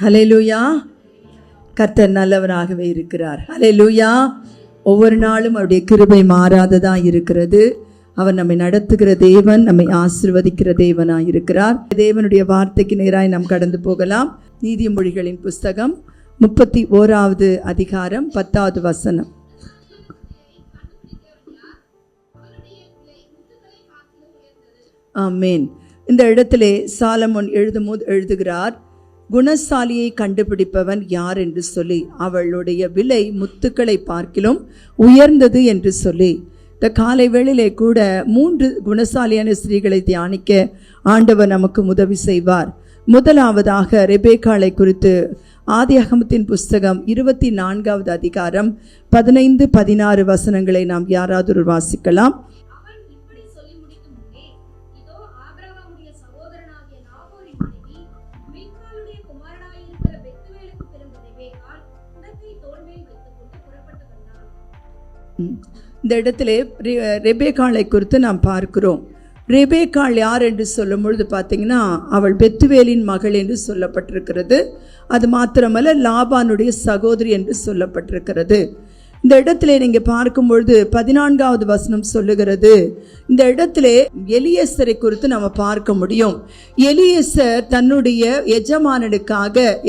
ஹல்லேலூயா. கர்த்தர் நல்லவராகவே இருக்கிறார். ஹல்லேலூயா. ஒவ்வொரு நாளும் அவருடைய கிருபை மாறாததா இருக்கிறது. அவர் நம்மை நடத்துகிற தேவன், நம்மை ஆசீர்வதிக்கிற தேவனாய் இருக்கிறார். தேவனுடைய வார்த்தைக்கு நேராய் நாம் கடந்து போகலாம். நீதிமொழிகளின் புஸ்தகம் 31வது அதிகாரம் 10வது வசனம். ஆமென். இந்த இடத்திலே சாலமோன் எழுதுகிறார், குணசாலியை கண்டுபிடிப்பவன் யார் என்று சொல்லி, அவளுடைய விலை முத்துக்களை பார்க்கிலும் உயர்ந்தது என்று சொல்லி. இந்த காலை வேளையிலே கூட 3 குணசாலியான ஸ்திரீகளை தியானிக்க ஆண்டவர் நமக்கு உதவி செய்வார். முதலாவதாக ரெபேக்காளை குறித்து ஆதியாகமத்தின் புஸ்தகம் 24வது அதிகாரம் 15-16 வசனங்களை நாம் யாராவது வாசிக்கலாம். இந்த இடத்திலே ரெபேக்காளை குறித்து நாம் பார்க்கிறோம். ரெபேக்காள் யார் என்று சொல்லும் பொழுது பார்த்தீங்கன்னா, அவள் பெத்துவேலின் மகள் என்று சொல்லப்பட்டிருக்கிறது. அது மாத்திரமல்ல, லாபானுடைய சகோதரி என்று சொல்லப்பட்டிருக்கிறது. இந்த இடத்திலே நீங்கள் பார்க்கும் பொழுது 14வது வசனம் சொல்லுகிறது, இந்த இடத்திலே எலியேசரை குறித்து நம்ம பார்க்க முடியும். எலியேசர் தன்னுடைய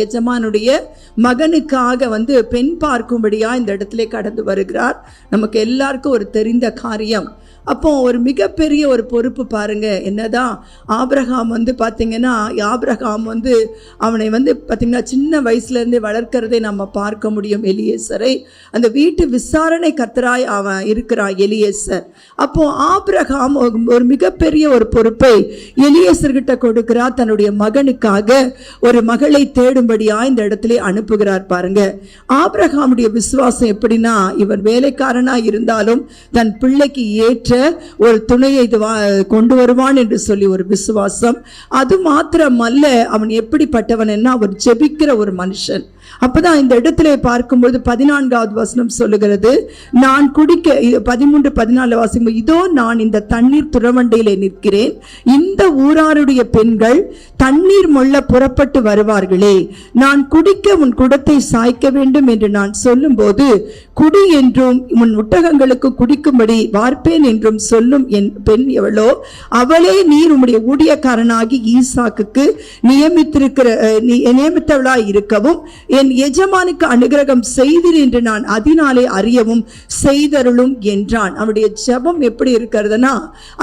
எஜமானுடைய மகனுக்காக பெண் பார்க்கும்படியா இந்த இடத்திலே கடந்து வருகிறார். நமக்கு எல்லாருக்கும் ஒரு தெரிந்த காரியம். அப்போ ஒரு மிகப்பெரிய ஒரு பொறுப்பு பாருங்க. என்னதான் ஆபிரகாம் பார்த்தீங்கன்னா, ஆபிரகாம் அவனை பார்த்தீங்கன்னா சின்ன வயசுலேருந்தே வளர்க்கிறதை நம்ம பார்க்க முடியும். எலியேசரை அந்த வீட்டு விசாரணை கர்த்தராய் அவன் இருக்கிறான் எலியேசர். அப்போ ஆபிரகாம் ஒரு மிகப்பெரிய ஒரு பொறுப்பை எலியேசர்கிட்ட கொடுக்கிறார். தன்னுடைய மகனுக்காக ஒரு மகளை தேடும்படியா இந்த இடத்துல அனுப்புகிறார். பாருங்க, ஆபிரகாமுடைய விசுவாசம் எப்படின்னா, இவன் வேலைக்காரனா இருந்தாலும் தன் பிள்ளைக்கு ஏற்ற ஒரு துணையை கொண்டு வருவான் என்று சொல்லி ஒரு விசுவாசம். அது மாத்திரமல்ல, அவன் எப்படிப்பட்டவன் என்ன, அவர் ஜெபிக்கிற ஒரு மனுஷன். அப்பதான் இந்த இடத்திலே பார்க்கும்போது 14வது வசனம் சொல்லுகிறது, நான் குடிக்க 13-14 வாசிக்கும், இதோ நான் இந்த தண்ணீர் துறவண்டையிலே நிற்கிறேன், இந்த ஊராருடைய பெண்கள் தண்ணீர் மொள்ள புறப்பட்டு வருவார்களே, நான் குடிக்க உன் குடத்தை சாய்க்க வேண்டும் என்று நான் சொல்லும் போது, குடி என்றும் உன் ஒட்டகங்களுக்கு குடிக்கும்படி வார்ப்பேன் என்றும் சொல்லும் என் பெண் எவளோ, அவளே நீர் உம்முடைய ஊழியக்காரனாகி ஈசாக்குக்கு நியமித்தவளாய் இருக்கவும் என் எஜமானுக்கு அனுகிரகம் செய்தீர் என்று நான் அதனாலே அறியவும் செய்தருளும் என்றான். அவனுடைய ஜெபம் எப்படி இருக்கிறதுனா,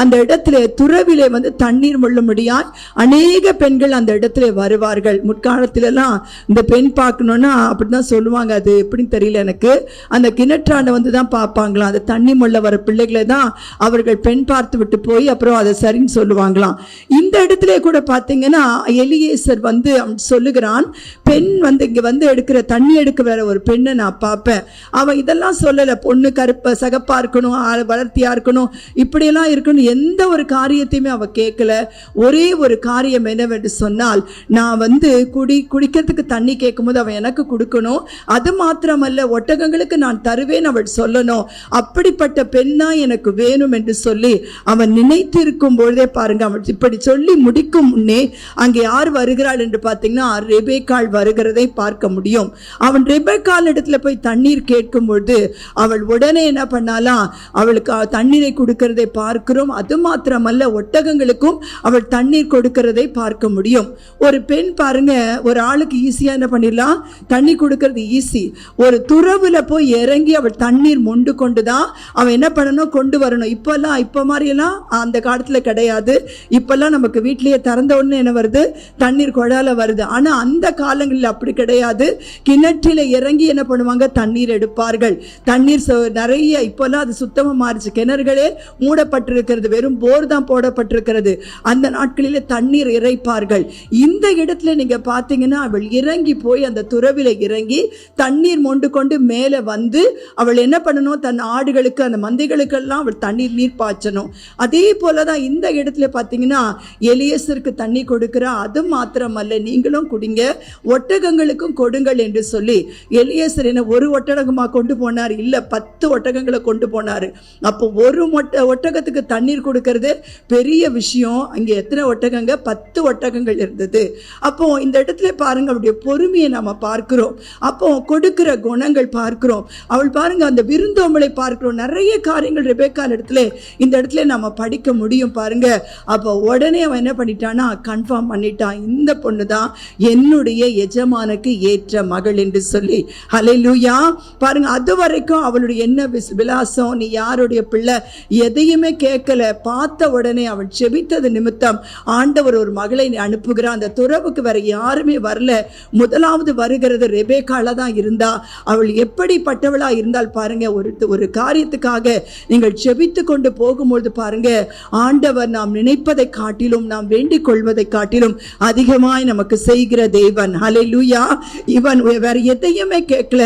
அந்த இடத்துல துறவிலே தண்ணீர் முள்ளும்படியாய் அநேக பெண்கள் அந்த இடத்துல வருவார்கள். முற்காலத்திலலாம் இந்த பெண் பார்க்கணும்னா அப்படிதான் சொல்லுவாங்க. அது எப்படின்னு தெரியல எனக்கு. அந்த கிணற்றாண்ட தான் பார்ப்பாங்களாம். அந்த தண்ணி முள்ள வர பிள்ளைகளை தான் அவர்கள் பெண் பார்த்து விட்டு போய் அப்புறம் அதை சரின்னு சொல்லுவாங்களாம். இந்த இடத்துல கூட பார்த்தீங்கன்னா, எலியேசர் அவன் சொல்லுகிறான், பெண் இங்க எடுக்கிற தண்ணி எடுக்க வேற ஒரு பெண்ணை நான் பார்ப்பேன். அவன் இதெல்லாம் சொல்லல, பொண்ணு சகப்பா இருக்கணும், வளர்த்தியா இருக்கணும், இப்படியெல்லாம் இருக்கணும், எந்த ஒரு காரியத்தையுமே அவ கேட்கல. ஒரே ஒரு காரியம் என்னவென்று சொன்னால், நான் குடிக்கிறதுக்கு தண்ணி கேட்கும் போது அவன் எனக்கு கொடுக்கணும், அது மாத்திரமல்ல ஒட்டகங்களுக்கு நான் தருவேன் அவள் சொல்லணும், அப்படிப்பட்ட பெண்ணா எனக்கு வேணும் என்று சொல்லி அவன் நினைத்து இருக்கும் பொழுதே பாருங்க, அவன் இப்படி சொல்லி முடிக்கும் முன்னே அங்கே யார் வருகிறாள் என்று பார்த்தீங்கன்னா, ரெபேக்காள் வருகிறதை பார்க்க முடியும். அவன் ரெபெக்காள் இடத்துல போய் தண்ணீர் கேட்கும் பொழுது அவள் உடனே என்ன பண்ணாலாம், அவளுக்கு தண்ணீரை கொடுக்கிறதை பார்க்கிறோம். அது மாத்திரமல்ல, ஒட்டகங்களுக்கும் அவள் தண்ணீர் கொடுக்கிறதை பார்க்க முடியும். ஒரு பெண் பாருங்க, ஒரு ஆளுக்கு ஈஸியா என்ன பண்ணிடலாம், தண்ணி கொடுக்கிறது ஈஸி. ஒரு துறவுல போய் இறங்கி அவள் தண்ணீர் மொண்டு கொண்டுதான் அவன் என்ன பண்ணணும், கொண்டு வரணும். இப்ப மாதிரியெல்லாம் அந்த காலத்துல கிடையாது. இப்பெல்லாம் நமக்கு வீட்லயே திறந்த உடனே என்ன வருது, தண்ணீர் குழால வருது. ஆனா அந்த காலங்களில் அப்படி கிடையாது. கிணற்றில இறங்கி என்ன பண்ணுவாங்க, தண்ணீர் எடுப்பார்கள். தண்ணீர் நிறைய, இப்பெல்லாம் அது சுத்தமா மாறிச்சு. கிணறுகளே மூடப்பட்டிருக்கிறது, வெறும் போர் தான் போடப்பட்டிருக்கிறது. அந்த நாட்களிலே தண்ணீர் இறைப்பார்கள். வருவார்கள். இந்த இடத்துல நீங்க பாத்தீங்கன்னா அவள் இறங்கி போய் அந்த துறவில இறங்கி தண்ணீர் மொண்டு கொண்டு மேலே வந்து அவள் என்ன பண்ணணும், தன் ஆடுகளுக்கு அந்த மந்தைகளுக்கெல்லாம் அவள் நீர் பாய்ச்சணும். அதே போலதான் இந்த இடத்துல பாத்தீங்கன்னா எலியேசருக்கு தண்ணி கொடுக்கிறா. அது மாத்திரமல்ல, நீங்களும் குடிங்க, ஒட்டகங்களுக்கும் கொடுங்கள் என்று சொல்லி எலியேசர் என்ன ஒரு ஒட்டகமா கொண்டு போனார்? இல்ல, 10 ஒட்டகங்களை கொண்டு போனாரு. அப்போ ஒரு ஒட்டகத்துக்கு தண்ணீர் கொடுக்கிறது பெரிய விஷயம். அங்க எத்தனை ஒட்டகங்க? 10 ஒட்டகங்கள் இருந்தது. அப்போ இந்த இடத்துல பாருங்க அவருடைய பொறுமையை நாம பார்க்கிறோம். அப்போ கொடுக்கிற குணங்கள் பார்க்கிறோம். அவள் பாருங்க அந்த விருந்தோம்பலை பார்க்கிறோம். நிறைய காரியங்கள் ரெபெக்காள் இடத்துல இந்த இடத்துல நாம படிக்க முடியும் பாருங்க. அப்போ உடனே அவன் என்ன பண்ணிட்டானா, கன்ஃபார்ம் பண்ணிட்டான், இந்த பொண்ணு தான் என்னுடைய எஜமானுக்கு ஏற்ற மகள் என்று சொல்லி. ஹல்லேலூயா. பாருங்க, அது வரைக்கும் அவளுடைய என்ன விலாசம், நீ யாருடைய பிள்ளை, எதையுமே கேட்கல. பார்த்த உடனே அவள் செபித்தது நிமித்தம் ஆண்டவர் ஒரு மகளை அனுப்புகிறான். அந்த துறவுக்கு வேற யாருமே வரல. முதலாவது வருகிறது ரெபெக்காளா தான் இருந்தா. அவள் எப்படிப்பட்டவளா இருந்தால் பாருங்க, ஒரு காரியத்துக்காக நீங்கள் செபித்து கொண்டு போகும்போது பாருங்க, ஆண்டவர் நாம் நினைப்பதை காட்டிலும் நாம் வேண்டிக் கொள்வதை காட்டிலும் அதிகமாய் நமக்கு செய்கிற தேவன். ஹல்லேலூயா. இவன் வேற எதையுமே கேட்கல.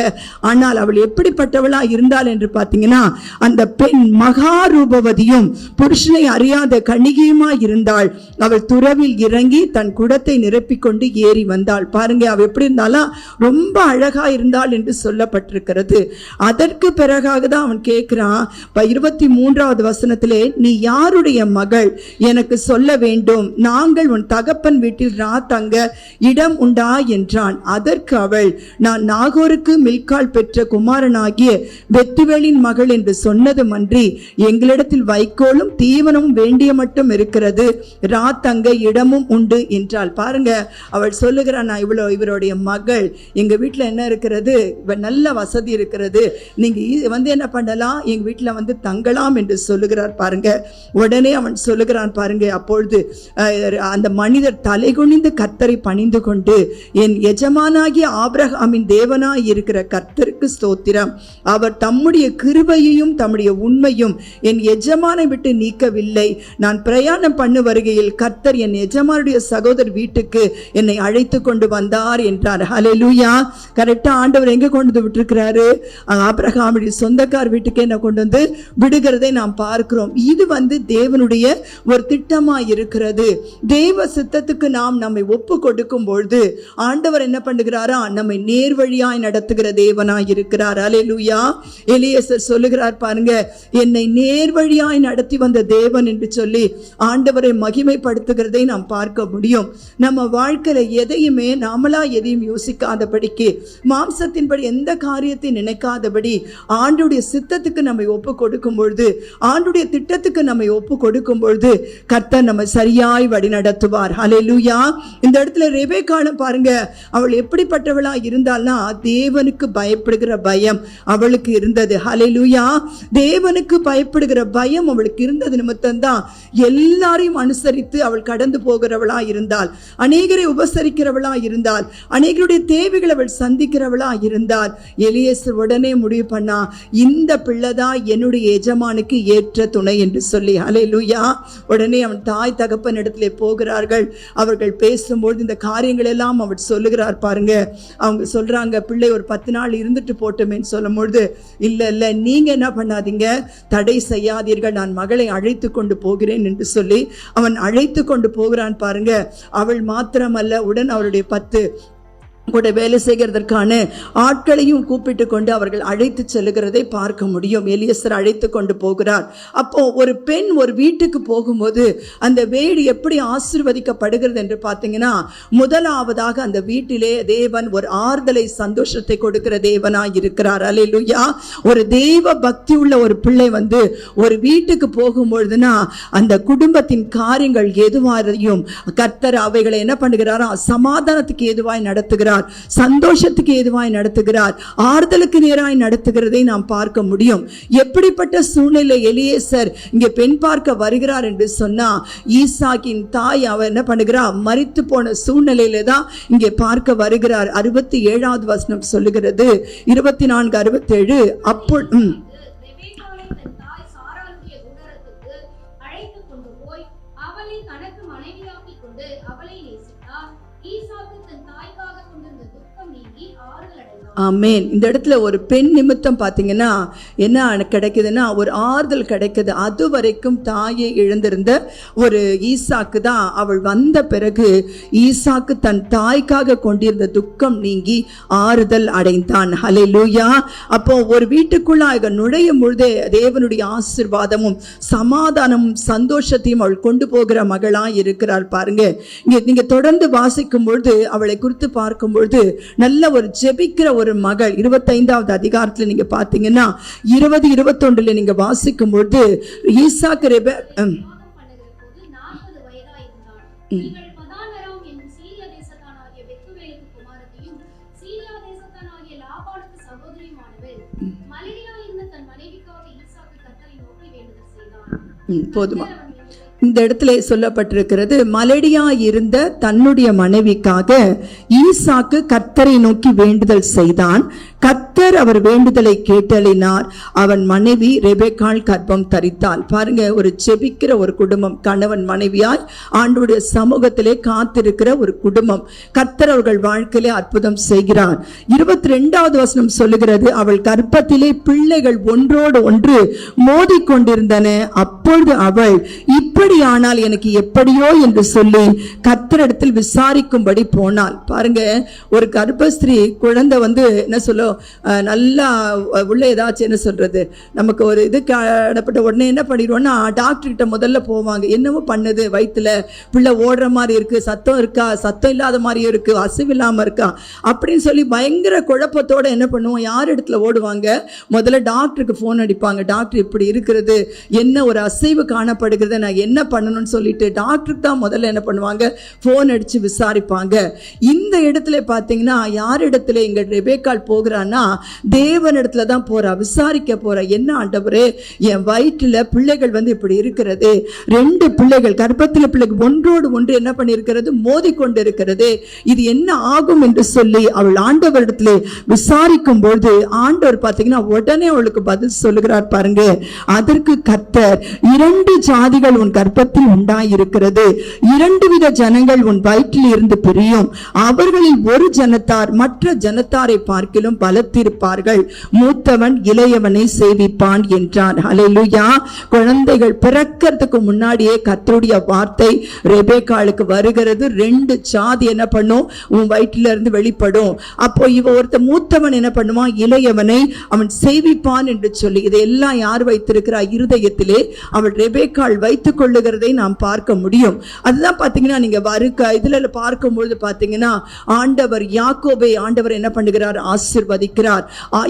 ஆனால் அவள் எப்படிப்பட்டவளா இருந்தாள் என்று பார்த்தீங்கன்னா, அந்த பெண் மகா ரூபவதியும் புருஷனை அறியாத கன்னிகையுமா இருந்தாள். அவள் துறவில் இறங்கி தன் குடத்தை நிரப்பிக்கொண்டு ஏறி வந்தாள். பாருங்க, அவள் எப்படி இருந்தாலும் ரொம்ப அழகா இருந்தாள் என்று சொல்லப்பட்டிருக்கிறது. அதற்கு பிறகாக தான் அவன் கேட்கிறான் 23வது வசனத்திலே, நீ யாருடைய மகள் எனக்கு சொல்ல வேண்டும், நாங்கள் உன் தகப்பன் வீட்டில் தங்க இடம் உண்டா என்றான். அதற்கு அவள், நான் நாகோருக்கு மில்கால் பெற்ற குமாரனாகிய பெத்துவேலின் மகள் என்று சொன்னதும் அன்றி எங்களிடத்தில் வைக்கோலும் தீவனமும் வேண்டிய மட்டும் இருக்கிறது, தங்க இடமும் உண்டு என்றாள். பாருங்க, அவள் சொல்லுகிறான், நான் இவருடைய மகள், எங்க வீட்டுல என்ன இருக்கிறது, நல்ல வசதி இருக்கிறது, நீங்க என்ன பண்ணலாம், எங்க வீட்டுல தங்கலாம் என்று சொல்லுகிறார். பாருங்க, உடனே அவன் சொல்லுகிறான் பாருங்க, அப்பொழுது அந்த மனிதர் தலை குனிந்து கர்த்தரை பணிந்து கொண்டு, என் எஜமானாகிய ஆபிரகாமின் தேவனாய் இருக்கிற கர்த்தருக்கு ஸ்தோத்திரம், அவர் தம்முடைய கிருபையையும் தம்முடைய உண்மையும் என் எஜமானை விட்டு நீக்கவில்லை, நான் பிரயாணம் பண்ணு வருகையில் கர்த்தர் என் எஜமானுடைய சகோதரர் வீட்டுக்கு என்னை அழைத்து கொண்டு வந்தார் என்றார். ஹல்லேலூயா. கரெக்டா ஆண்டவர் எங்க கொண்டு விட்டுருக்கிறாரு? ஆபிரகாமுடைய சொந்தக்கார் வீட்டுக்கு என்ன கொண்டு வந்து விடுகிறதை நாம் பார்க்கிறோம். இது தேவனுடைய ஒரு திட்டமா இருக்கிறது. தேவ சித்தத்துக்கு நாம் நம்மை ஒப்பு கொடுக்கும் பொழுது ஆண்டவர் என்ன பண்ணுகிறாரா, நம்மை நேர்வழியாய் நடத்துகிற தேவனாய் இருக்கிறார். ஹல்லேலூயா. எலியேசர் சொல்லுகிறார் பாருங்க, என்னை நேர்வழியாய் நடத்தி வந்த தேவன் என்று சொல்லி ஆண்டவரை மகிமைப்படுத்துகிறதை நாம் பார்க்க முடியும். நம்ம வாழ்க்கையில எதையுமே நாமளா எதையும் யோசிக்காதபடிக்கு, மாம்சத்தின்படி எந்த காரியத்தை நினைக்காதபடி ஆண்டுடைய சித்தத்துக்கு நம்மை ஒப்பு கொடுக்கும் பொழுது, ஆண்டுடைய திட்டத்துக்கு நம்மை ஒப்பு கொடுக்கும் பொழுது கர்த்தர் நம்ம சரியாய் வழி நடத்துவார். ஹல்லேலூயா. இந்த இடத்துல ரெபெக்காளும் பாருங்க, அவள் எப்படிப்பட்டவளா இருந்தால்னா, தேவனுக்கு பயப்படுகிற பயம் அவளுக்கு இருந்தது. ஹல்லேலூயா. தேவனுக்கு பயப்படுகிற பயம் அவளுக்கு இருந்தது நிமித்தம் தான் எல்லாரையும் அனுசரித்து அவள் கடந்து போகிறவளா இருந்தாள், அநேகரை உபசரிக்கிறவளா இருந்தாள், அநேகருடைய தேவைகளை அவள் சந்திக்கிறவளா இருந்தாள். எலியேசர் உடனே முடிவு பண்ணா, இந்த பிள்ளைதான் என்னுடைய எஜமானுக்கு ஏற்ற துணை என்று சொல்லி. ஹல்லேலூயா. உடனே அவன் தாய் தகப்பன் இடத்திலே போகிறார்கள். அவர்கள் பேசும்போது இந்த காரியங்கள் எல்லாம் அவள் சொல்லுகிறார் பாருங்க. அவங்க சொல்றாங்க, பிள்ளை ஒரு 10 நாள் இருந்துட்டு போட்டோமேன்னு சொல்லும்பொழுது, இல்ல நீங்க என்ன பண்ணாதீங்க, தடை செய்யாதீர்கள், நான் மகளை அழைத்து கொண்டு போகிறேன் என்று சொல்லி அவன் அழைத்து கொண்டு போகிறான் பாருங்க. அவள் மாத்திரமல்ல, உடன் அவருடைய 10 கூட வேலை செய்கிறதற்கான ஆட்களையும் கூப்பிட்டு கொண்டு அவர்கள் அழைத்து செல்லுகிறதை பார்க்க முடியும். எலியேசர் அழைத்து கொண்டு போகிறார். அப்போ ஒரு பெண் ஒரு வீட்டுக்கு போகும்போது அந்த வீடு எப்படி ஆசீர்வதிக்கப்படுகிறது என்று பார்த்தீங்கன்னா, முதலாவதாக அந்த வீட்டிலே தேவன் ஒரு ஆறுதலை, சந்தோஷத்தை கொடுக்கிற தேவனாய் இருக்கிறார். அல்லேலூயா. ஒரு தேவ பக்தி உள்ள ஒரு பிள்ளை ஒரு வீட்டுக்கு போகும்பொழுதுனா அந்த குடும்பத்தின் காரியங்கள் எதுவாரையும் கர்த்தர் அவைகளை என்ன பண்ணுகிறாரா, சமாதானத்துக்கு ஏதுவாய் நடத்துகிறார், சந்தோஷத்துக்கு ஏதுவாய் நடத்துகிறார், ஆறுதலுக்கு நேராய் நடத்துகிறதை நாம் பார்க்க முடியும். எப்படிப்பட்ட சூழ்நிலை எலியேசர் இங்கே பெண் பார்க்க வருகிறார் என்று சொன்னா, ஈசாக்கின் தாய் அவர் என்ன பண்ணுகிறார், மரித்து போன சூழ்நிலையில தான் இங்கே பார்க்க வருகிறார். 67வது வசனம் சொல்லுகிறது, 24:67, அப்போ தனக்கு தனக்கு மனைவியாக்கிக் கொண்டு அவளை நேசித்தார். ஈசாக்கு தன் தாய்க்காக கொண்டிருந்த துக்கம் நீங்கி ஆறுதல் அடைந்தார். ஆமென். இந்த இடத்துல ஒரு பெண் நிமித்தம் பார்த்தீங்கன்னா என்ன கிடைக்குதுன்னா ஒரு ஆறுதல் கிடைக்குது. அது வரைக்கும் தாயை இழந்திருந்த ஒரு ஈசாக்கு தான் அவள் வந்த பிறகு ஈசாக்கு தன் தாய்க்காக கொண்டிருந்த துக்கம் நீங்கி ஆறுதல் அடைந்தான். ஹல்லேலூயா. அப்போ ஒரு வீட்டுக்குள்ளாக நுழையும் பொழுதே தேவனுடைய ஆசீர்வாதமும் சமாதானமும் சந்தோஷத்தையும் அவள் கொண்டு போகிற மகளாய் இருக்கிறார். பாருங்க, இங்க நீங்க தொடர்ந்து வாசிக்கும் பொழுது அவளை குறித்து பார்க்கும் பொழுது நல்ல ஒரு ஜெபிக்கிற ஒரு மகள் 25வது அதிகாரத்துல நீங்க பாத்தீங்கன்னா 20-21 நீங்க வாசிக்கும் பொழுது ஈசாக்கு போதுமா? இந்த இடத்துல சொல்லப்பட்டிருக்கிறது, மலடியா இருந்த தன்னுடைய மனைவிக்காக ஈசாக்கு கர்த்தரை நோக்கி வேண்டுதல் செய்தான். கர்த்தர் அவர் வேண்டுதலை கேட்டளினார். அவன் மனைவி ரெபெக்காள் கர்ப்பம் தரித்தாள். பாருங்க, ஒரு செபிக்கிற ஒரு குடும்பம், கணவன் மனைவியாய் ஆண்டவருடைய சமூகத்திலே காத்திருக்கிற ஒரு குடும்பம். கர்த்தர் அவர்கள் வாழ்க்கையிலே அற்புதம் செய்கிறார். 22வது வசனம் சொல்லுகிறது, அவள் கர்ப்பத்திலே பிள்ளைகள் ஒன்றோடு ஒன்று மோதிக்கொண்டிருந்தன. அப்பொழுது அவள் இப்படியானால் எனக்கு எப்படியோ என்று சொல்லி கர்த்தரிடத்தில் விசாரிக்கும்படி போனாள். பாருங்க, ஒரு கர்ப்பஸ்திரீ குழந்தை என்ன சொல்லும், நல்லா உள்ள ஏதாச்சும் என்ன சொல்றது, நமக்கு ஒரு இது கடப்பட்ட உடனே என்ன பண்ணிடுவோம்னா டாக்டர் கிட்ட முதல்ல போவாங்க. என்னவோ பண்ணுது, வயிற்றுல பிள்ளை ஓடுற மாதிரி இருக்கு, சத்தம் இருக்கா, சத்தம் இல்லாத மாதிரியும் இருக்கு, அசைவு இல்லாம இருக்கா அப்படின்னு சொல்லி பயங்கர குழப்பத்தோட என்ன பண்ணுவோம், யார் இடத்துல ஓடுவாங்க, முதல்ல டாக்டருக்கு போன் அடிப்பாங்க. டாக்டர் இப்படி இருக்கிறது, என்ன ஒரு அசைவு காணப்படுகிறது, நான் என்ன பண்ணணும்னு சொல்லிட்டு டாக்டருக்கு தான் முதல்ல என்ன பண்ணுவாங்க, போன் அடிச்சு விசாரிப்பாங்க. இந்த இடத்துல பாத்தீங்கன்னா யார் இடத்துல இங்க ரெபெக்காள் போகிறான்னா தேவன் இடத்துல தான் போறா, விசாரிக்க போறா. என்ன ஆண்டவரே, என் வயிற்றுல பிள்ளைகள் இப்படி இருக்கிறது, 2 பிள்ளைகள் கர்ப்பத்தில் பிள்ளைகள் ஒன்றோடு ஒன்று என்ன பண்ணிருக்கிறது, மோதி கொண்டு இருக்கிறது, இது என்ன ஆகும் என்று சொல்லி அவள் ஆண்டவரிடத்துல விசாரிக்கும் பொழுது ஆண்டவர் பாத்தீங்கன்னா உடனே அவளுக்கு பதில் சொல்லுகிறார். பாருங்க, அதற்கு கர்த்தர், 2 ஜாதிகள் உன் கர்ப்பத்தில் உண்டாயிருக்கிறது, 2 வித ஜனங்கள் உன் வயிற்றில் இருந்து பிரியும், அவர்களில் ஒரு ஜனத்தார் மற்ற ஜனத்தாரை பார்க்கிலும் பலத்திருப்பார்கள், மூத்தவன் இளையவனை சேவிப்பான் என்றான். ஹல்லேலூயா. குழந்தைகள் பிறக்கிறதுக்கு முன்னாடியே கர்த்தருடைய வார்த்தை ரெபெக்காளுக்கு வருகிறது. 2 ஜாதி என்ன பண்ணும், உன் வயிற்றில இருந்து வெளிப்படும். அப்போ ஒருத்த மூத்தவன் என்ன பண்ணுவான், இளையவனை அவன் சேவிப்பான் என்று சொல்லி இதையெல்லாம் யார் வைத்திருக்கிறார், இருதயத்திலே அவள் ரெபெக்காள் வைத்துக் கொள்ளுகிறதை நாம் பார்க்க முடியும். அதுதான் பாத்தீங்கன்னா நீங்க இதுல பார்க்கும்பொழுது பாத்தீங்கன்னா ஆண்டவர் யாக்கோபை ஆண்டவர் என்ன பண்ணுகிறார், ஆசீர்வதிக்கிறார்.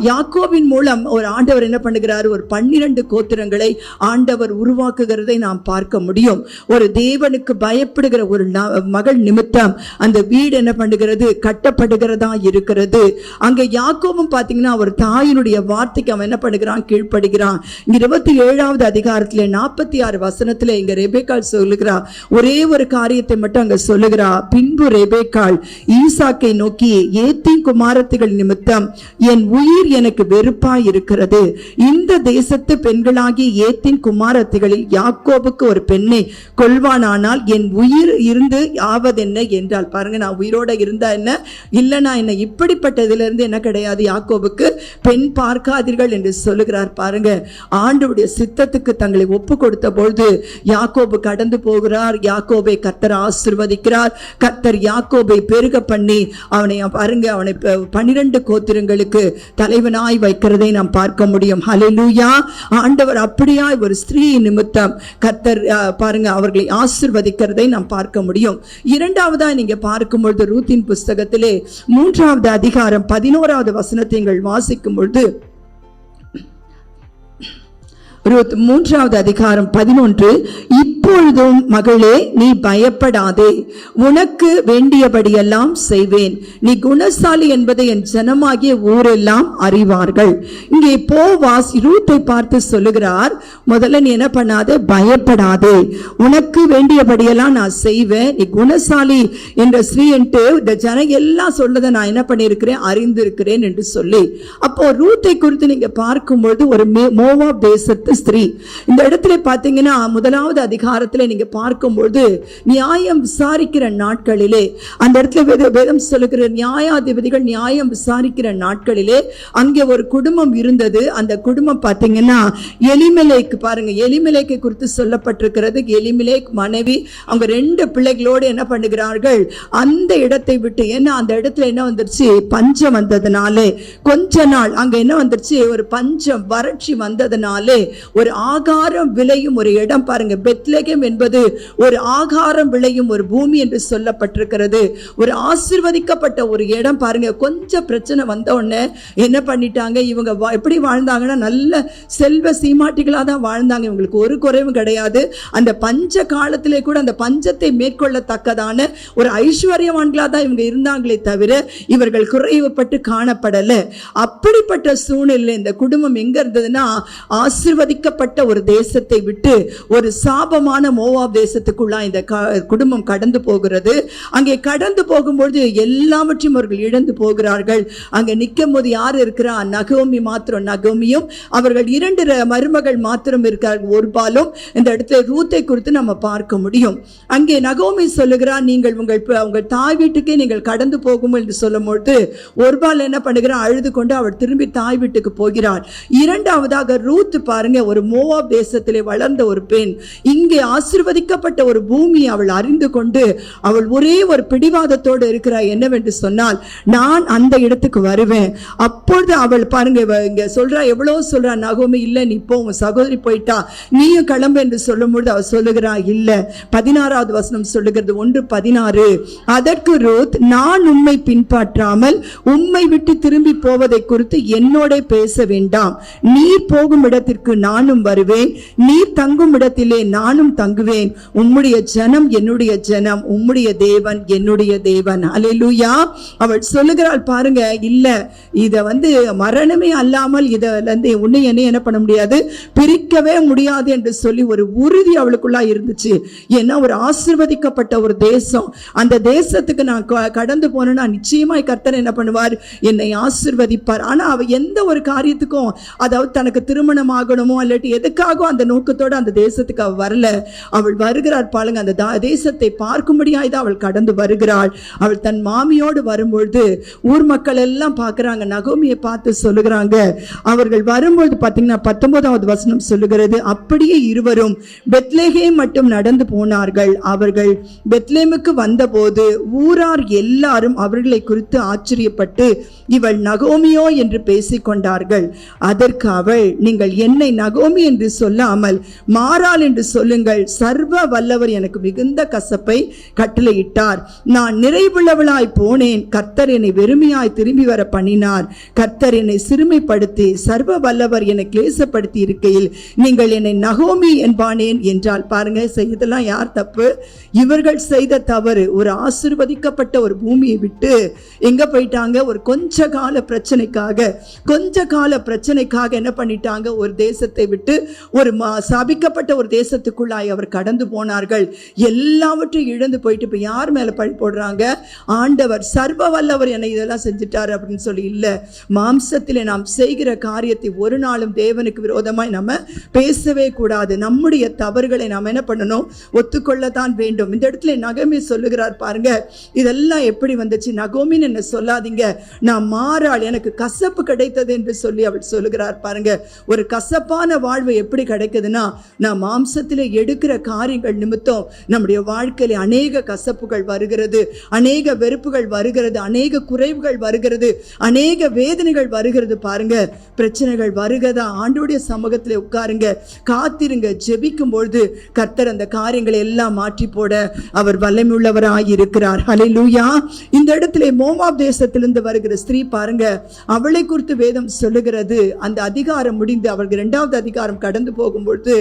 யாக்கோபின் மூலம் ஒரு ஆண்டவர் என்ன பண்ணுகிறார், ஒரு 12 கோத்திரங்களை ஆண்டவர் உருவாக்குகிறதை நாம் பார்க்க முடியும். ஒரு தேவனுக்கு பயப்படுகிற ஒரு மகள் நிமித்தம் அந்த வீடு என்ன பண்ணுகிறது, கட்டப்படுகிறதா இருக்கிறது. அங்க யாக்கோபும் பாத்தீங்கன்னா ஒரு தாயினுடைய வார்த்தைக்கு அவன் என்ன பண்ணுகிறான், கீழ்ப்படுகிறான். 27வது அதிகாரத்திலே 46 வசனத்திலே இங்க ரெபெக்காள் சொல்லுகிறார், ஒரே ஒரு காரியத்தை மட்டும் அங்க சொல்லுகிறா. பின்பு ரெபெக்காள் ஈசாக்கை நோக்கி, ஏத்தின் குமாரத்திகள் நிமித்தம் என் உயிர் எனக்கு வெறுப்பாய் இருக்கிறது, இந்த தேசத்து பெண்களாகி ஏத்தின் குமாரத்திகளில் யாக்கோபுக்கு ஒரு பெண்ணை கொள்வானானால் என் உயிர் இருந்து ஆவதென்ன என்றால். பாருங்க, நான் உயிரோட இருந்தா என்ன, இல்லைனா என்ன, இப்படிப்பட்டதுல இருந்து என்ன கிடையாது, யாக்கோபுக்கு பெண் பார்க்காதீர்கள் என்று சொல்லுகிறார். பாருங்க, ஆண்டவருடைய சித்தத்துக்கு தங்களை ஒப்பு கொடுத்த பொழுது யாக்கோபு கடந்து போகிறார். யாக்கோபை கர்த்தர் ஆசீர்வதிக்கிறார். கர்த்தர் யாக்கோபை பெருக பண்ணி அவனை பாருங்க, அவனை 12 கோத்திரங்களுக்கு தலைவனாய் வைக்கிறதை நாம் பார்க்க முடியும். ஹல்லேலூயா. ஆண்டவர் அப்படியாய் ஒரு ஸ்திரீ நிமித்தம் கர்த்தர் பாருங்க அவர்களை ஆசீர்வதிக்கிறதை நாம் பார்க்க முடியும். 2வதா நீங்க பார்க்கும்பொழுது ரூத்தின் புஸ்தகத்திலே 3வது அதிகாரம் 11வது வசனத்தை நீங்கள் வாசிக்கும் பொழுது, 3வது அதிகாரம் 11, இப்பொழுதும் மகளே நீ பயப்படாதே, உனக்கு வேண்டியபடியெல்லாம் செய்வேன், நீ குணசாலி என்பதை என் ஜனமாகிய ஊரெல்லாம் அறிவார்கள். இங்கே போவாஸ் ரூத்தை பார்த்து சொல்லுகிறார், முதல்ல நீ என்ன பண்ணாதே, பயப்படாதே, உனக்கு வேண்டியபடியெல்லாம் நான் செய்வேன், நீ குணசாலி என்ற ஸ்ரீ என்று இந்த ஜனம் எல்லாம் சொல்லதை நான் என்ன பண்ணியிருக்கிறேன், அறிந்திருக்கிறேன் என்று சொல்லி. அப்போ ரூத்தை குறித்து நீங்க பார்க்கும்பொழுது ஒரு மோவாப் தேசத்து ஸ்திரீ. இந்த இடத்துல பாத்தீங்கன்னா 1வது அதிகாரம் அதிகாரத்திலே நீங்க பார்க்கும்போது நியாயம் விசாரிக்கிற நாட்களிலே, அந்த இடத்துல வேதம் சொல்லுகிற நியாயாதிபதிகள் நியாயம் விசாரிக்கிற நாட்களிலே அங்கே ஒரு குடும்பம் இருந்தது. அந்த குடும்பம் பார்த்தீங்கன்னா எலிமெலேக்கு, பாருங்க எலிமெலேக்கை குறித்து சொல்லப்பட்டிருக்கிறது. எலிமெலேக் மனைவி அவங்க 2 பிள்ளைகளோடு என்ன பண்ணுகிறார்கள், அந்த இடத்தை விட்டு, ஏன்னா அந்த இடத்துல என்ன வந்துருச்சு, பஞ்சம் வந்ததுனாலே, கொஞ்ச நாள் அங்க என்ன வந்துருச்சு, ஒரு பஞ்சம் வறட்சி வந்ததுனாலே ஒரு ஆகாரம் விளையும் ஒரு இடம், பாருங்க பெத்லகேம் என்பது ஒரு ஆகாரம் விளையும் ஒரு பூமி என்று சொல்லப்பட்டிருக்கிறது. ஒரு ஆசீர்வதிக்கப்பட்ட ஒரு இடம். பாருங்க கொஞ்சம் பிரச்சனை வந்த உடனே என்ன பண்ணிட்டாங்க, இவங்க எப்படி வாழ்ந்தாங்கன்னா நல்ல செல்வ சீமாட்டிகளா தான் வாழ்ந்தாங்க. இவங்களுக்கு ஒரு குறைவும் கிடையாது. அந்த பஞ்ச காலத்திலே கூட அந்த பஞ்சத்தை மேற்கொள்ளத்தக்கதான ஒரு ஐஸ்வர்யவான்களா தான் இவங்க இருந்தாங்களே தவிர இவர்கள் குறைவுபட்டு காணப்படல. அப்படிப்பட்ட சூழ்நிலை இந்த குடும்பம் எங்க இருந்ததுன்னா, ஆசீர்வதிக்கப்பட்ட ஒரு தேசத்தை விட்டு ஒரு சாபமான மோவாப் தேசத்துக்குள்ளா இந்த குடும்பம் கடந்து போகிறது. அங்கே கடந்து போகும்போது எல்லாவற்றையும் அவர்கள் இழந்து போகிறார்கள். அங்கே நிற்கும் போது யார் இருக்கிறா, நகோமி மாத்திரம், நகோமியும் அவர்கள் 2 மருமகள் மாத்திரம் இருக்கிறார்கள். ஒருபாலும் இந்த இடத்துல ரூத்தை குறித்து நம்ம பார்க்க முடியும். அங்கே நகோமி சொல்லுகிறார், நீங்கள் உங்கள் தாய் வீட்டுக்கே நீங்கள் கடந்து போகும் என்று சொல்லும்போது ஒருபால் என்ன பண்ணுகிறார், அழுது கொண்டு அவள் திரும்பி தாய் வீட்டுக்கு போகிறார். 2வதாக ரூத் பாருங்க, ஒரு மோவாப் தேசத்திலே வளர்ந்த ஒரு பெண், இங்கே ஆசீர்வதிக்கப்பட்ட ஒரு பூமி அவள் அறிந்து கொண்டு அவள் ஒரே ஒரு பிடிவாதத்தோடு இருக்கிறார். என்னவென்று சொன்னால், நான் அந்த இடத்துக்கு வருவேன். அப்பொழுது அவள் பாருங்க இங்க சொல்றா, எவ்வளவு சொல்றா நகோமி, இல்ல நீ போ, உன் சகோதரி போயிட்டா நீயும் கிளம்பு என்று சொல்லும்பொழுது அவள் சொல்லுகிறா, இல்ல. 16வது வசனம் சொல்லுகிறது, 1:16, அதற்கு ரூத், நான் உம்மை பின்பற்றாமல் உம்மை விட்டு திரும்பி போவதை குறித்து என்னோட பேச வேண்டாம். நீர் போகும் இடத்திற்கு நானும் வருவேன், நீர் தங்கும் இடத்திலே நானும் தங்குவேன். உம்முடைய ஜனம் என்னுடைய ஜனம், உம்முடைய தேவன் என்னுடைய தேவன். அல்லேலூயா. அவள் சொல்லுகிறாள் பாருங்க, இல்ல இத மரணமே அல்லாமல் இதுல உன்னை என்ன பண்ண முடியாது, பிரிக்கவே முடியாது என்று சொல்லி ஒரு உறுதி அவளுக்குள்ளா இருந்துச்சு. ஏன்னா ஒரு ஆசீர்வதிக்கப்பட்ட ஒரு தேசம், அந்த தேசத்துக்கு நான் கடந்து போனேன்னா நிச்சயமாய் கர்த்தர் என்ன பண்ணுவார், என்னை ஆசீர்வதிப்பார். ஆனா அவ எந்த ஒரு காரியத்துக்கும், அதாவது தனக்கு திருமணம் ஆகணுமோ இல்லாட்டி எதுக்காகவும் அந்த நோக்கத்தோடு அந்த தேசத்துக்கு அவள் வரல. அவள் வருகிறாள் பாருங்க, அந்த தேசத்தை பார்க்கும்படியாய் தான் அவள் கடந்து வருகிறாள். அவள் தன் மாமியோடு வரும்பொழுது ஊர் மக்கள் எல்லாம் பார்க்கிறாங்க, நகோமியை பார்த்து சொல்லுகிறாங்க. அவர்கள் வரும்பொழுது பார்த்தீங்கன்னா 19வது வசனம் சொல்லுகிறது, அப்படியே இருவரும் பெத்லகேம் மட்டும் நடந்து போனார்கள். அவர்கள் பெத்லேமுக்கு வந்தபோது ஊரார் எல்லாரும் அவர்களை குறித்து ஆச்சரியப்பட்டு, இவள் நகோமியோ என்று பேசிக்கொண்டார்கள். அதற்கு அவள், நீங்கள் என்னை நகோமி என்று சொல்லாமல் மாறாள் என்று சொல்லுங்கள். சர்வ வல்லவர் எனக்கு மிகுந்த கசப்பை கட்டளையிட்டார். நான் நிறைவுள்ளவளாய் போனேன், கர்த்தர் என்னை வெறுமையாய் திரும்பி வர பண்ணினார். கர்த்தர் என்னை சிறுமைப்படுத்தி சர்வ வல்லவர் என்னை கிளேசப்படுத்தி இருக்கையில் நீங்கள் என்னை நகோமி என்பானேன் என்றால். பாருங்க, செய்தெல்லாம் யார் தப்பு, இவர்கள் செய்த தவறு. ஒரு ஆசீர்வதிக்கப்பட்ட ஒரு பூமியை விட்டு எங்க போயிட்டாங்க, ஒரு கொஞ்ச கால பிரச்சனைக்காக என்ன பண்ணிட்டாங்க, ஒரு தேசத்தை விட்டு ஒரு சபிக்கப்பட்ட ஒரு தேசத்துக்குள்ளாய் அவர் கடந்து போனார்கள். எல்லாவற்றையும் இழந்து போயிட்டு இப்ப யார் மேல பழி போடுறாங்க, ஆண்டவர் சர்வ வல்லவர் என்னை இதெல்லாம் செஞ்சுட்டாரு அப்படின்னு சொல்லி. இல்ல, மாம்சத்திலே நாம் செய்கிற காரியத்தை ஒரு நாளும் தேவனுக்கு விரோதமாய் நம்ம பேசவே கூடாது. நம்முடைய தவறுகளை நாம் என்ன பண்ணணும், ஒத்துக்கொள்ளத்தான் வேண்டும். இந்த இடத்துல நகோமி சொல்லுகிறார் பாருங்க, இதெல்லாம் எப்படி வந்துச்சு, நகோமின்னு என்ன சொல்லாதீங்க, நான் மாறாள், எனக்கு கசப்பு கிடைத்தது என்று சொல்லி அவள் சொல்லுகிறார் பாருங்க. ஒரு கசப்பான வாழ்வு எப்படி கிடைக்குதுன்னா, நான் மாம்சத்திலே எடுக்கிற காரியங்கள் நிமித்தம் நம்முடைய வாழ்க்கையில அநேக கசப்புகள் வருகிறது, அநேக வெறுப்புகள் வருகிறது, அநேக குறைவுகள் வருகிறது, அநேக வேதனைகள் வருகிறது. பாருங்க, பிரச்சனைகள் வருகிறதா, ஆண்டவருடைய சமூகத்திலே உட்காருங்க, காத்திருங்க, ஜெபிக்கும் பொழுது கர்த்தர் அந்த காரியங்களை எல்லாம் மாற்றி போட அவர் வல்லமையுள்ளவராய் இருக்கிறார். ஹல்லேலூயா. இந்த இடத்துல மோவாப் தேசத்திலிருந்து வருகிற ஸ்திரீ பாருங்க, அவளை குறித்து வேதம் சொல்லுகிறது. அந்த அதிகாரம் முடிந்து அவர்கள் 2வது அதிகாரம் கடந்து போகும்பொழுது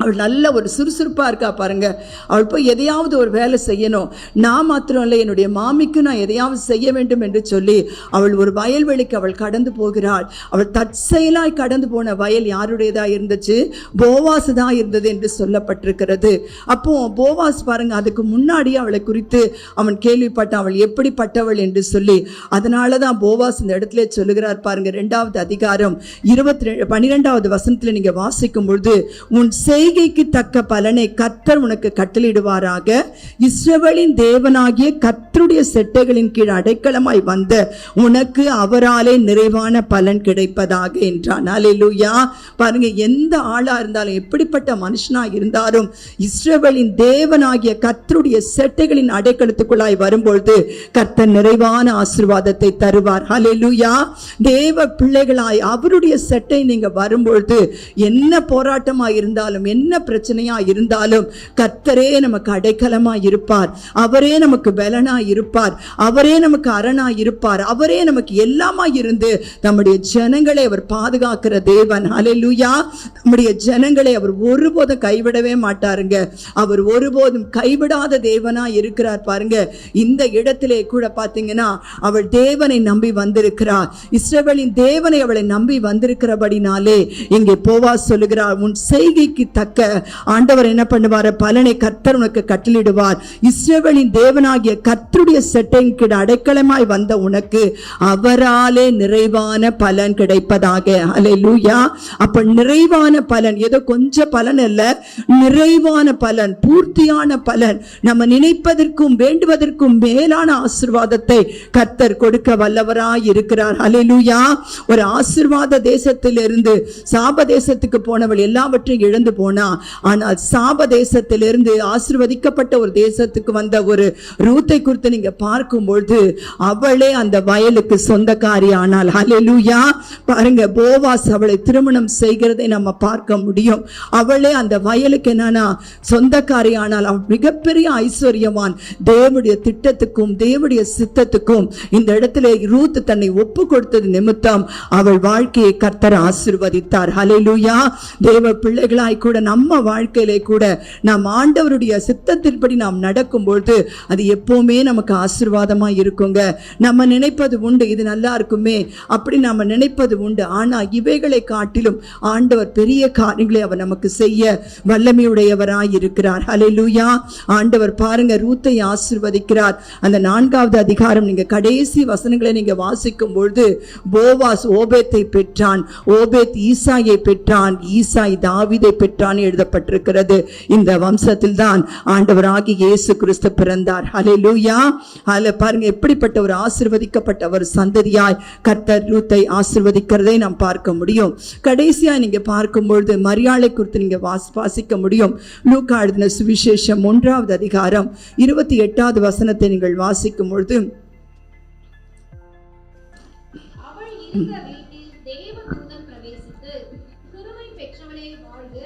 அவள் நல்ல ஒரு சுறுசுறுப்பாக இருக்கா பாருங்க. அவள் போய் எதையாவது ஒரு வேலை செய்யணும், நான் மாத்திரம் இல்லை என்னுடைய மாமிக்கு நான் எதையாவது செய்ய வேண்டும் என்று சொல்லி அவள் ஒரு வயல்வெளிக்கு அவள் கடந்து போகிறாள். அவள் தற்செயலாய் கடந்து போன வயல் யாருடையதாக இருந்துச்சு, போவாஸ் தான் இருந்தது என்று சொல்லப்பட்டிருக்கிறது. அப்போ போவாஸ் பாருங்க, அதுக்கு முன்னாடி அவளை குறித்து அவன் கேள்விப்பட்டான், அவள் எப்படிப்பட்டவள் என்று சொல்லி. அதனால தான் போவாஸ் இந்த இடத்துல சொல்லுகிறார் பாருங்க, 2வது அதிகாரம் 12வது வசனத்தில் நீங்க வாசிக்கும் பொழுது, உன் செய்கைக்கு தக்க பலனை கர்த்தர் உனக்கு கட்டளையிடுவாராக. இஸ்ரவேலின் தேவனாகிய கர்த்தருடைய செட்டைகளின் கீழ் அடைக்கலமாய் வந்த உனக்கு அவராலே நிறைவான பலன் கிடைப்பதாக என்றான். அல்லேலூயா. பாருங்க, எந்த ஆளா இருந்தாலும், எப்படிப்பட்ட மனுஷனா இருந்தாலும், இஸ்ரவேலின் தேவனாகிய கர்த்தருடைய செட்டைகளின் அடைக்கலத்துக்குள்ளாய் வரும்பொழுது கர்த்தர் நிறைவான ஆசீர்வாதத்தை தருவார். அல்லேலூயா. தேவ பிள்ளைகளாய் அவருடைய செட்டை நீங்க வரும்பொழுது என்ன போராட்டமா இருந்தாலும், என்ன பிரச்சனையா இருந்தாலும், கர்த்தரே நமக்கு அடைக்கலமா இருப்பார். அவரே நமக்கு பலனா இருப்பார். அவரே நமக்கு அரணா இருப்பார். அவரே நமக்கு எல்லாமா இருந்து நம்முடைய ஜனங்களை அவர் பாதுகாக்கிற தேவன். அல்லேலூயா. நம்முடைய ஜனங்களை அவர் ஒருபோதும் கைவிடவே மாட்டாருங்க. அவர் ஒருபோதும் கைவிடாத தேவனா இருக்கிறார். பாருங்க, இந்த இடத்திலே கூட பாத்தீங்கன்னா அவள் தேவனை நம்பி வந்திருக்கிறார். இஸ்ரவேலின் தேவனை அவளை நம்பி வந்திருக்கிறபடினாலே இங்கே போவாஸ் சொல்லுகிறார், உன் செய்கைக்கு தக்க ஆண்டவர் என்ன பண்ணுவார்? பலனை கர்த்தர் உனக்கு கட்டளிடுவார். இஸ்ரவேலின் தேவனாகிய கர்த்தருடைய செட்டையின் கீழ் அடைக்கலமாய் வந்த உனக்கு அவராலே நிறைவான பலன் கிடைப்பதாக. அல்லேலூயா. அப்ப நிறைவான பலன், ஏதோ கொஞ்சம் பலன் அல்ல, நிறைவான பலன், பூர்த்தியான பலன், நம்ம நினைப்பதற்கும் வேண்டுவதற்கும் மேலான ஆசீர்வாதத்தை கர்த்தர் கொடுக்க வல்லவராய் இருக்கிறார். அல்லேலூயா. ஒரு ஆசீர்வாத தேசத்திலிருந்து சாப தேசத்துக்கு போனவள் எல்லாவற்றையும் இழந்து போனா, ஆனால் சாப தேசத்திலிருந்து ஆசீர்வதிக்கப்பட்ட ஒரு தேசத்துக்கு வந்த ஒரு ரூத்தை குறித்து நீங்க பார்க்கும்பொழுது அவளே அந்த வயலுக்கு சொந்தக்காரி ஆனால். அல்லேலூயா. பாருங்க, போவாஸ் அவளை திருமணம் செய்கிறதை நம்ம பார்க்க முடியும். அவளே அந்த வயலுக்கு என்னன்னா சொந்தக்காரி ஆனால் அவள் மிகப்பெரிய ஐஸ்வர்யவான். தேவனுடைய திட்டத்துக்கும் தேவனுடைய சித்தத்துக்கும் இந்த இடத்துல ரூத் தன்னை ஒப்பு கொடுத்தது நிமித்தம் அவள் வாழ்க்கையை கர்த்தர் ஆசீர்வதித்தார். அல்லேலூயா. தேவ பிள்ளைகளாய் கூட நம்ம வாழ்க்கையிலே கூட நாம் ஆண்டவருடைய சித்தத்தின்படி நாம் நடக்கும்பொழுது அது எப்பவுமே நமக்கு ஆசீர்வாதமா இருக்குங்க. நம்ம நினைப்பது உண்டு, இது நல்லா இருக்குமே அப்படி நாம நினைப்பது உண்டு. ஆனா இவைகளை காட்டிலும் ஆண்டவர் பெரிய காரியங்களை அவர் நமக்கு செய்ய வல்லமையுடையவராய் இருக்கிறார். அல்லேலூயா. ஆண்டவர் பாருங்க, ரூத்தை ஆசீர்வதிக்கிறார். அந்த 4வது அதிகாரம் நீங்க கடைசி வசனங்களை நீங்க வாசிக்கும் பொழுது போவாஸ் ஓபேத்தை பெற்றான், ஓபேத் ஈசாயை பெற்றான், ஈசாய் தாவீதை பெற்றான் எழுதப்பட்டிருக்கிறது. இந்த வம்சத்தில் தான் ஆண்டவராகிய இயேசு கிறிஸ்து பிறந்தார். அல்லேலூயா. அதுல பாருங்க, எப்படிப்பட்ட ஒரு ஆசீர்வதிக்கப்பட்ட ஒரு சந்ததியாய் கர்த்தர் ரூத்தை ஆசீர்வதிக்கிறதை நாம் பார்க்க முடியும். கடைசியா நீங்க பார்க்கும்பொழுது மரியாளை குறித்து நீங்க வாசிக்க முடியும். லூக்கா எழுதின சுவிசேஷம் 1வது அதிகாரம் 28வது வசனத்தை நீங்கள் வாசிக்கும் பொழுது, அவள் இருந்த வீட்டில் தேவதூதன் பிரவேசித்து, கிருபை பெற்றவளே வாழ்க,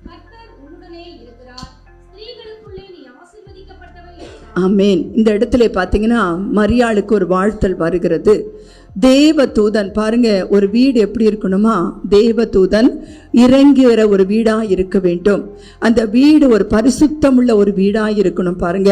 கர்த்தர் உன்னுடனே இருக்கிறார், ஸ்திரீகளுக்குள்ளே நீ ஆசீர்வதிக்கப்பட்டவள் என்றார். ஆமென். இந்த இடத்துல பாத்தீங்கன்னா மரியாளுக்கு ஒரு வாழ்த்தல் வருகிறது. தேவதூதன், பாருங்க, ஒரு வீடு எப்படி இருக்கணுமா? தேவதூதன் இறங்கி வர ஒரு வீடா இருக்க வேண்டும். அந்த வீடு ஒரு பரிசுத்தம் உள்ள ஒரு வீடா இருக்கணும். பாருங்க,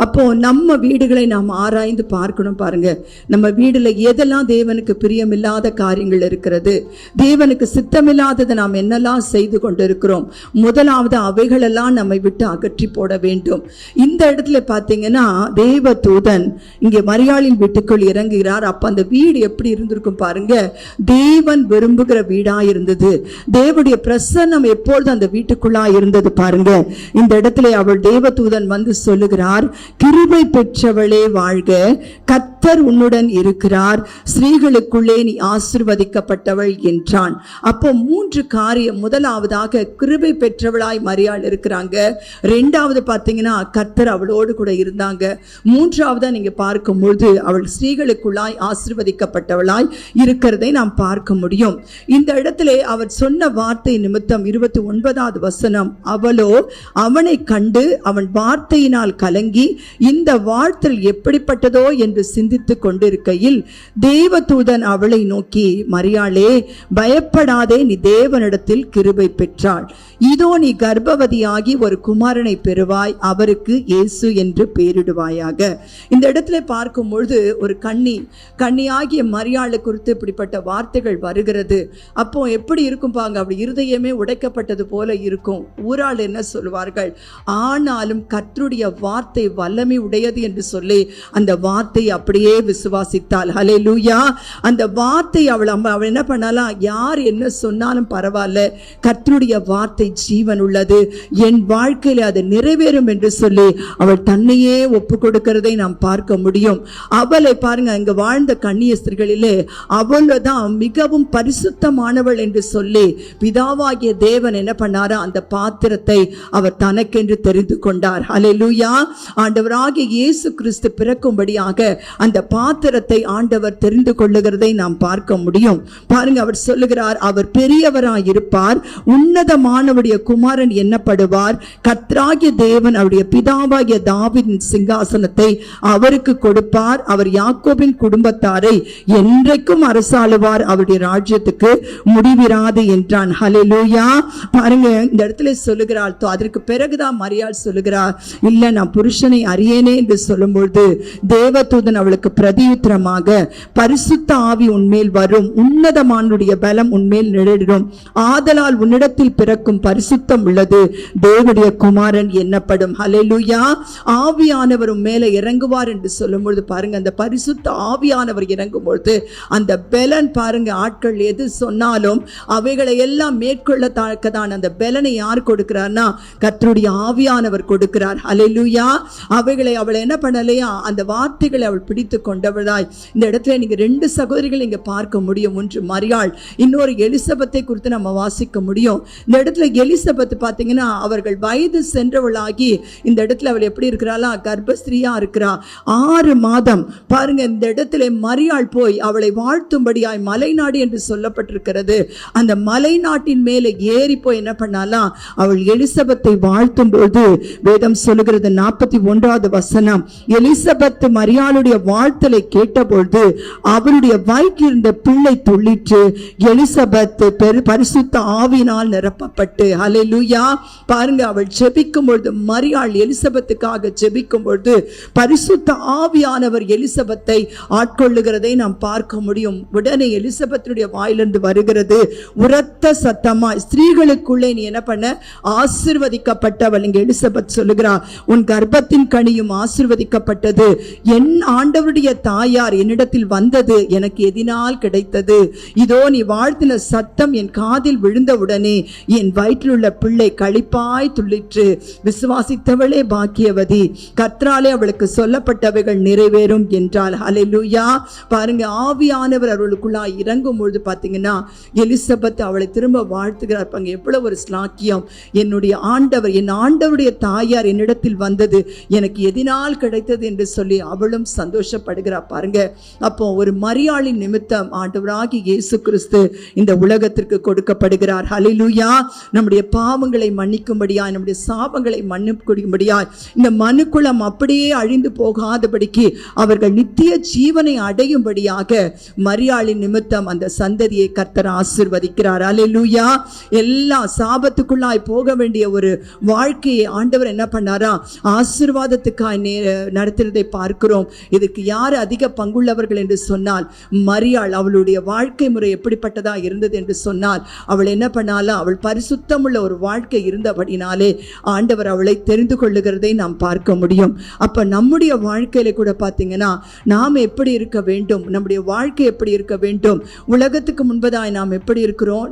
அப்போ நம்ம வீடுகளை நாம் ஆராய்ந்து பார்க்கணும். பாருங்க, நம்ம வீடுல எதெல்லாம் தேவனுக்கு பிரியமில்லாத காரியங்கள் இருக்கிறது, தேவனுக்கு சித்தமில்லாததை நாம் என்னெல்லாம் செய்து கொண்டிருக்கிறோம், முதலாவது அவைகளெல்லாம் நம்மை விட்டு அகற்றி போட வேண்டும். இந்த இடத்துல பாத்தீங்கன்னா தேவதூதன் இங்கே மரியாளின் வீட்டுக்குள் இறங்குகிறார். அப்ப அந்த வீடு எப்படி இருந்திருக்கும் பாருங்க, தேவன் விரும்புகிற வீடா இருந்தது. தேவனுடைய பிரசன்னம் எப்பொழுது அந்த வீட்டுக்குள்ளா இருந்தது பாருங்க. இந்த இடத்துல அவள் தேவதூதன் வந்து சொல்லுகிறார், கிருபை பெற்றவளே வாழ்க, கர்த்தர் உன்னுடன் இருக்கிறார், ஸ்திரீகளுக்குள்ளே நீ ஆசீர்வதிக்கப்பட்டவள் என்றான். அப்போ 3 காரியம். முதலாவதாக கிருபை பெற்றவளாய் மரியாள் இருக்கிறாங்க. 2வது பாத்தீங்கன்னா கர்த்தர் அவளோடு கூட இருந்தாங்க. 3வதா நீங்க பார்க்கும்பொழுது அவள் ஸ்திரீகளுக்குள்ளாய் ஆசீர்வதிக்கப்பட்டவளாய் இருக்கிறதை நாம் பார்க்க முடியும். இந்த இடத்திலே அவர் சொன்ன வார்த்தை நிமித்தம் 29வது வசனம், அவளோ அவனை கண்டு அவன் வார்த்தையினால் கலங்கி இந்த வாழ்த்தல் எப்படிப்பட்டதோ என்று சிந்தித்துக் கொண்டிருக்கையில் தேவதூதன் அவளை நோக்கி, மரியாளே பயப்படாதே, நீ தேவனிடத்தில் கிருபை பெற்றாள், இதோ நீ கர்ப்பவதியாகி ஒரு குமாரனை பெறுவாய், அவருக்கு இயேசு என்று பெயரிடுவாயாக. இந்த இடத்துல பார்க்கும் பொழுது ஒரு கன்னியாகிய மரியாளை குறித்து இப்படிப்பட்ட வார்த்தைகள் வருகிறது. அப்போ எப்படி இருக்கும் பாங்க, அப்படி இருதயமே உடைக்கப்பட்டது போல இருக்கும். ஊரால் என்ன சொல்வார்கள்? ஆனாலும் கர்த்தருடைய வார்த்தை வல்லமை உடையது என்று சொல்லி அந்த வார்த்தை அப்படியே விசுவாசித்தாள். ஹல்லேலூயா. அந்த வார்த்தை அவள் என்ன பண்ணலாம்? யார் என்ன சொன்னாலும் பரவாயில்ல, கர்த்தருடைய வார்த்தை ஜீவன் உள்ளது, என் வாழ்க்கையில அது நிறைவேறும் என்று சொல்லி அவள் தன்னையே ஒப்பு கொடுக்கிறதை நாம் பார்க்க முடியும். அவளை பாருங்க, இங்க வாழ்ந்த கன்னியஸ்திரிகளிலே அவள்தான் மிகவும் பரிசுத்தமானவள் என்று சொல்லி பிதாவாகிய தேவன் என்ன பண்ணாரா? அந்த பாத்திரத்தை அவர் தனக்கென்று தெரிந்து கொண்டார். ஹல்லேலூயா. ஆண்டவராகிய இயேசு கிறிஸ்து பிறக்கும்படியாக அந்த பாத்திரத்தை ஆண்டவர் தெரிந்து கொள்ளுகிறதை நாம் பார்க்க முடியும். பாருங்க, அவர் சொல்லுகிறார், அவர் பெரியவராய் இருப்பார், உன்னதமானவருடைய குமாரன் எண்ணப்படுவார், கர்த்தராகிய தேவன் அவருடைய பிதாவாகிய தாவீதின் சிங்காசனத்தை அவருக்கு கொடுப்பார், அவர் யாக்கோபின் குடும்பத்தாரை என்றைக்கும் அரசாளுவார், அவருடைய ராஜ்யத்துக்கு முடிவிராது என்றான். ஹல்லேலூயா. பாருங்க, இந்த இடத்துல சொல்லுகிறாள். அதற்கு பிறகுதான் மரியாள் சொல்லுகிறார், இல்ல நான் புருஷனை அறியேனே என்று சொல்லும்பொழுது தேவதூதன் அவளுக்கு பிரதியுத்தரமாக, பரிசுத்த ஆவி உன்மேல் வரும், உன்னதமானுடைய பலம் உன்மேல் நிழலிடும், ஆதலால் உன்னிடத்தில் பிறக்கும் பரிசுத்தம் உள்ளது, தேவனுடைய குமாரன் எண்ணப்படும். ஹல்லேலூயா. ஆவியானவர் மேலே இறங்குவார் என்று சொல்லும்பொழுது பாருங்க, அந்த பரிசுத்த ஆவியானவர் இறங்கும் பொழுது அந்த பலன் பாருங்க, ஆட்கள் எது சொன்னாலும் அவைகளை எல்லாம் மேற்கொள்ளத்தக்கதான் அந்த பலனை யார் கொடுக்கிறார்னா கர்த்தருடைய ஆவியானவர் கொடுக்கிறார். ஹல்லேலூயா. அவைகளை அவள் என்ன பண்ணலையா? அந்த வார்த்தைகளை அவள் பிடித்து கொண்டவளாய். இந்த இடத்துல நீங்க ரெண்டு சகோதரிகள் இங்க பார்க்க முடியும். ஒன்று மரியாள், இன்னொரு எலிசபெத்தை குறித்து நம்ம வாசிக்க முடியும். இந்த இடத்துல எலிசபெத் பார்த்தீங்கன்னா அவர்கள் வயது சென்றவளாகி இந்த இடத்துல அவள் எப்படி இருக்கிறாளா? கர்ப்பஸ்திரியா இருக்கிறா. 6 மாதம் பாருங்க. இந்த இடத்துல மரியாள் போய் அவளை வாழ்த்தும்படியாய் மலைநாடு என்று சொல்லப்பட்டிருக்கிறது. அந்த மலைநாட்டின் மேலே ஏறி போய் என்ன பண்ணாலாம்? அவள் எலிசபெத்தை வாழ்த்தும் போது வேதம் சொல்லுகிறது 41வது வசனம், எலிசபெத் மரியாளுடைய வாழ்த்தலை கேட்டபொழுது அவருடைய வயிற்றில் இருந்த பிள்ளை துள்ளிற்று, எலிசபெத் பரிசுத்த ஆவியினால் நிரப்பப்பட்டு. ஹல்லேலூயா. பாருங்க, அவள் ஜெபிக்கும் பொழுது, மரியாள் எலிசபெத்துக்காக ஜெபிக்கும் பொழுது பரிசுத்த ஆவியானவர் எலிசபெத்தை ஆட்கொள்ளுகிறதை நாம் பார்க்க முடியும். உடனே எலிசபெத்துடைய வாயிலிருந்து வருகிறது உரத்த சத்தமாய், ஸ்திரீகளுக்குள்ளே நீ என்ன பண்ண? ஆசீர்வதிக்கப்பட்டவள். இங்க எலிசபெத் சொல்லுகிறார், உன் கர்ப்பத்தின் கனியும் ஆசீர்வதிக்கப்பட்டது, என் ஆண்டவருடைய தாயார் என்னிடத்தில் வந்தது எனக்கு எதினால் கிடைத்தது, இதோ நீ வாழ்த்தின சத்தம் என் காதில் விழுந்தவுடனே என் வயிற்றில் உள்ள பிள்ளை களிப்பாய் துள்ளிற்று, விசுவாசித்தவளே பாக்கியவதி, கர்த்தராலே அவளுக்கு சொல்லப்பட்டவைகள் நிறைவேறும் என்றால். ஹல்லேலூயா. பாருங்க, ஆவியானவர் அவளுக்குள்ளாய் இறங்கும் பொழுது பார்த்தீங்கன்னா எலிசபெத் அவளை திரும்ப வாழ்த்துகிறார். எவ்வளவு ஒரு ஸ்லாக்கியம்! என்னுடைய ஆண்டவர், என் ஆண்டவருடைய தாயார் என்னிடத்தில் வந்தது எனக்கு எதினால் கிடைத்தது என்று சொல்லி அவளும் சந்தோஷப்படுகிறார். பாருங்க, அப்போ ஒரு மரியாளின் நிமித்தம் ஆண்டவராகிய இயேசு கிறிஸ்து இந்த உலகத்திற்கு கொடுக்கப்படுகிறார். ஹல்லேலூயா. நம்முடைய பாவங்களை மன்னிக்கும்படியாய், நம்முடைய சாபங்களை மன்னிக்கும்படியாய், இந்த மனுக்குலம் அப்படியே அழிந்து போகாதபடிக்கு அவர்கள் நித்திய ஜீவனை அடையும்படியாக மரியாளின் நிமித்தம் அந்த சந்ததியை கர்த்தர் ஆசீர்வதிக்கிறார். ஹல்லேலூயா. எல்லா சாபத்துக்குள்ளாய் போக வேண்டிய ஒரு வாழ்க்கையை ஆண்டவர் என்ன பண்ணாரா? ஆசீர்வாதத்துக்காய் நடத்துறதை பார்க்கிறோம். இதுக்கு யார் அதிக பங்குள்ளவர்கள் என்று சொன்னால் மரியாள். அவளுடைய வாழ்க்கை முறை எப்படிப்பட்டதா இருந்தது என்று சொன்னால், அவள் என்ன பண்ணாலா? அவள் பரிசுத்தமுள்ள ஒரு வாழ்க்கை இருந்தபடினாலே ஆண்டவர் அவளை தெரிந்து கொள்ளுகிறதை நாம் பார்க்க முடியும். அப்ப நம்முடைய வாழ்க்கையில கூட பார்த்தீங்கன்னா நாம் எப்படி இருக்க வேண்டும், நம்முடைய வாழ்க்கை எப்படி இருக்க வேண்டும், உலகத்துக்கு முன்பதாய் நாம் எப்படி இருக்கிறோம்,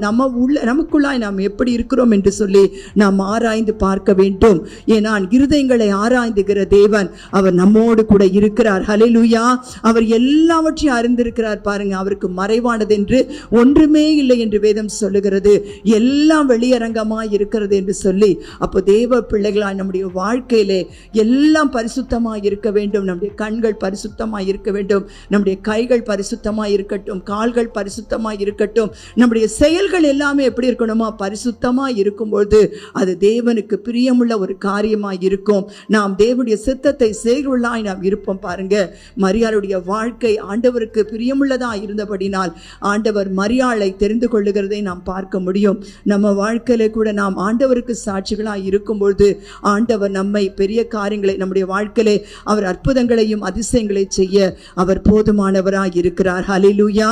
நமக்குள்ளாய் நாம் எப்படி இருக்கிறோம் என்று சொல்லி நாம் ஆராய்ந்து பார்க்க வேண்டும். ஏன்னா இருதயங்களை ஆராய்ந்துகிற தேவன் அவர் நம்மோடு கூட இருக்கிறார். ஹல்லேலூயா. அவர் எல்லாவற்றையும் அறிந்திருக்கிறார். பாருங்க, அவருக்கு மறைவானது என்று ஒன்றுமே இல்லை என்று வேதம் சொல்லுகிறது. எல்லாம் வெளியரங்கமாய் இருக்கிறது என்று சொல்லி, அப்போ தேவ பிள்ளைகளாய் நம்முடைய வாழ்க்கையிலே எல்லாம் பரிசுத்தமாய் இருக்க வேண்டும். நம்முடைய கண்கள் பரிசுத்தமாய் இருக்க வேண்டும், நம்முடைய கைகள் பரிசுத்தமாய் இருக்கட்டும், கால்கள் பரிசுத்தமாய் இருக்கட்டும், நம்முடைய செயல்கள் எல்லாமே எப்படி இருக்கணுமா? பரிசுத்தமாய் இருக்கும்போது அது தேவனுக்கு பிரியமுள்ள ஒரு காரியமாய் இருக்கும். நாம் தேவனுடைய சித்தத்தை செய்கிறவர்களாய் நாம் இருப்போம். பாருங்க, மரியாளுடைய வாழ்க்கை ஆண்டவருக்கு பிரியமுள்ளதா இருந்தபடினால் ஆண்டவர் மரியாளை தெரிந்து கொள்ளுகிறதை நாம் பார்க்க முடியும். நம்ம வாழ்க்கையில கூட நாம் ஆண்டவருக்கு சாட்சிகளாய் இருக்கும்பொழுது ஆண்டவர் நம்மை பெரிய காரியங்களை நம்முடைய வாழ்க்கையிலே அவர் அற்புதங்களையும் அதிசயங்களை செய்ய அவர் போதுமானவராய் இருக்கிறார். ஹல்லேலூயா.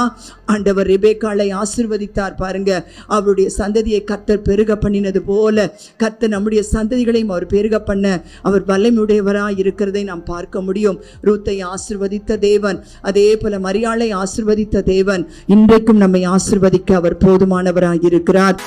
ஆண்டவர் ரெபெக்காளை ஆசீர்வதித்தார். பாருங்க, அவருடைய சந்ததியை கர்த்தர் பெருக பண்ணினது போல கர்த்தர் நம்முடைய சந்ததிகளையும் அவர் பெருக பண்ண அவர் வல்லமையுடையவராய் இருக்கிறதை நாம் பார்க்க முடியும். ரூத்தை ஆசீர்வதித்த தேவன், அதே போல மரியாளை ஆசீர்வதித்த தேவன் இன்றைக்கும் நம்மை ஆசீர்வதிக்க அவர் போதுமானவராய் இருக்கிறார்.